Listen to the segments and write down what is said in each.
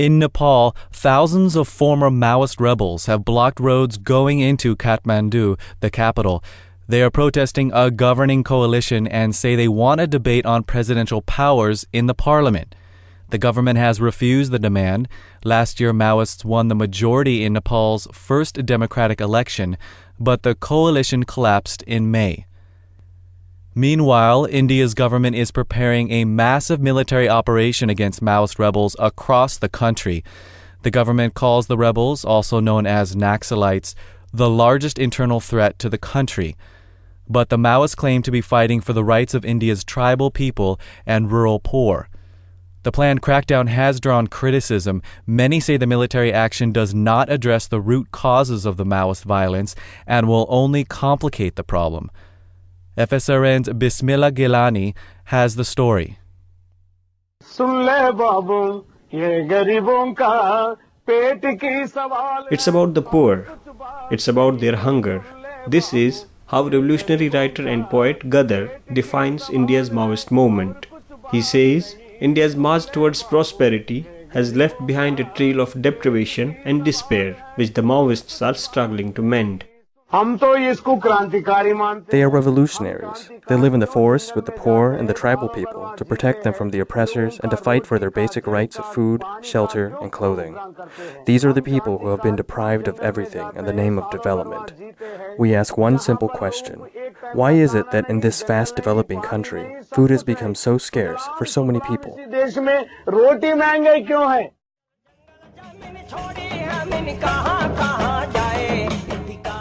In Nepal, thousands of former Maoist rebels have blocked roads going into Kathmandu, the capital. They are protesting a governing coalition and say they want a debate on presidential powers in the parliament. The government has refused the demand. Last year, Maoists won the majority in Nepal's first democratic election, but the coalition collapsed in May. Meanwhile, India's government is preparing a massive military operation against Maoist rebels across the country. The government calls the rebels, also known as Naxalites, the largest internal threat to the country. But the Maoists claim to be fighting for the rights of India's tribal people and rural poor. The planned crackdown has drawn criticism. Many say the military action does not address the root causes of the Maoist violence and will only complicate the problem. FSRN's Bismillah Gilani has the story. It's about the poor. It's about their hunger. This is how revolutionary writer and poet Gadar defines India's Maoist movement. He says, India's march towards prosperity has left behind a trail of deprivation and despair, which the Maoists are struggling to mend. They are revolutionaries. They live in the forests with the poor and the tribal people to protect them from the oppressors and to fight for their basic rights of food, shelter, and clothing. These are the people who have been deprived of everything in the name of development. We ask one simple question. Why is it that in this fast-developing country, food has become so scarce for so many people?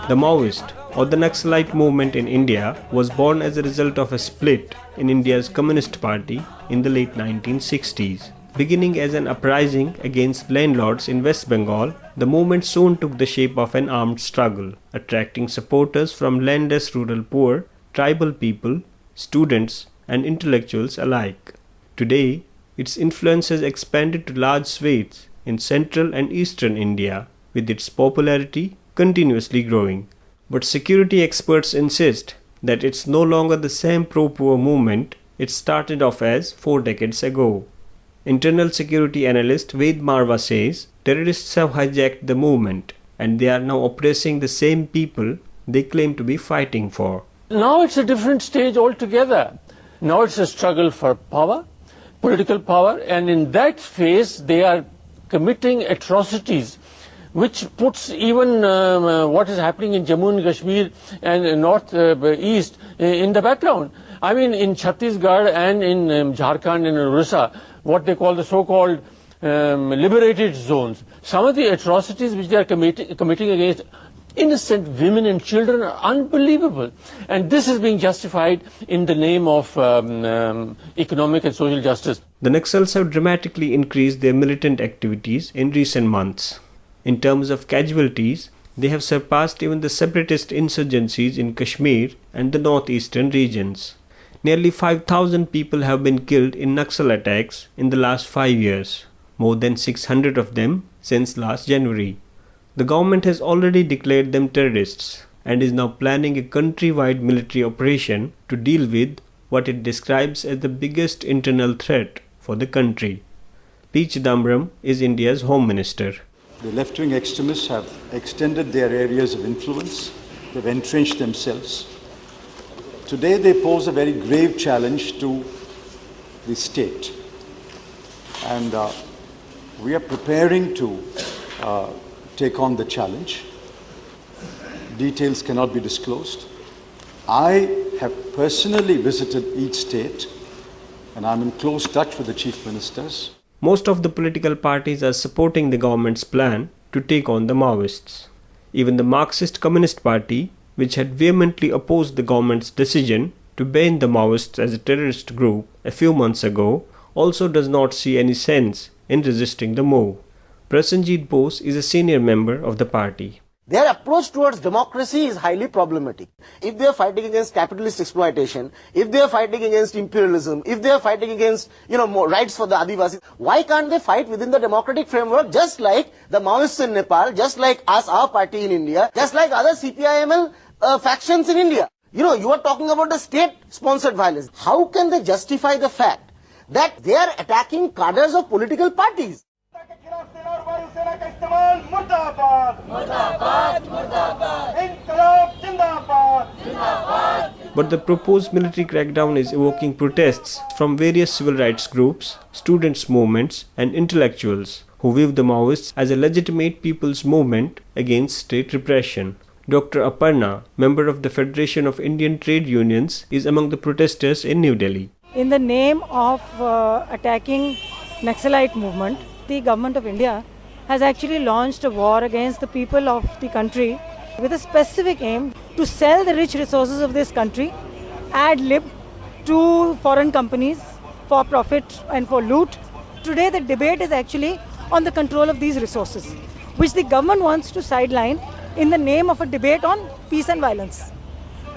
The Maoist, or the Naxalite movement in India, was born as a result of a split in India's Communist Party in the late 1960s. Beginning as an uprising against landlords in West Bengal, the movement soon took the shape of an armed struggle, attracting supporters from landless rural poor, tribal people, students, and intellectuals alike. Today, its influence has expanded to large swathes in central and eastern India, with its popularity continuously growing. But security experts insist that it's no longer the same pro-poor movement it started off as 4 decades ago. Internal security analyst Ved Marwa says terrorists have hijacked the movement and they are now oppressing the same people they claim to be fighting for. Now it's a different stage altogether. Now it's a struggle for power, political power, and in that phase they are committing atrocities which puts even what is happening in Jammu and Kashmir and North East in the background. I mean, in Chhattisgarh and in Jharkhand and Orissa, what they call the so-called liberated zones, some of the atrocities which they are committing against innocent women and children are unbelievable. And this is being justified in the name of economic and social justice. The Naxals have dramatically increased their militant activities in recent months. In terms of casualties, they have surpassed even the separatist insurgencies in Kashmir and the northeastern regions. Nearly 5,000 people have been killed in Naxal attacks in the last 5 years, more than 600 of them since last January. The government has already declared them terrorists and is now planning a countrywide military operation to deal with what it describes as the biggest internal threat for the country. P. Chidambaram is India's Home Minister. The left-wing extremists have extended their areas of influence. They've entrenched themselves. Today they pose a very grave challenge to the state. And we are preparing to take on the challenge. Details cannot be disclosed. I have personally visited each state and I'm in close touch with the chief ministers. Most of the political parties are supporting the government's plan to take on the Maoists. Even the Marxist Communist Party, which had vehemently opposed the government's decision to ban the Maoists as a terrorist group a few months ago, also does not see any sense in resisting the move. Prasenjit Bose is a senior member of the party. Their approach towards democracy is highly problematic. If they are fighting against capitalist exploitation, if they are fighting against imperialism, if they are fighting against, more rights for the Adivasis, why can't they fight within the democratic framework just like the Maoists in Nepal, just like us, our party in India, just like other CPIML factions in India? You are talking about a state-sponsored violence. How can they justify the fact that they are attacking cadres of political parties? But the proposed military crackdown is evoking protests from various civil rights groups, students' movements, and intellectuals who view the Maoists as a legitimate people's movement against state repression. Dr. Aparna, member of the Federation of Indian Trade Unions, is among the protesters in New Delhi. In the name of attacking Naxalite movement, the government of India has actually launched a war against the people of the country with a specific aim to sell the rich resources of this country ad lib to foreign companies for profit and for loot. Today the debate is actually on the control of these resources, which the government wants to sideline in the name of a debate on peace and violence.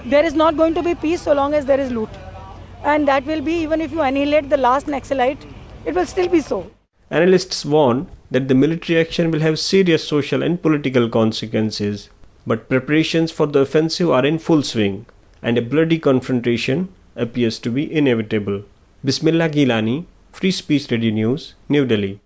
There is not going to be peace so long as there is loot. And that will be, even if you annihilate the last Naxalite, it will still be so. Analysts warn that the military action will have serious social and political consequences. But preparations for the offensive are in full swing, and a bloody confrontation appears to be inevitable. Bismillah Gilani, Free Speech Radio News, New Delhi.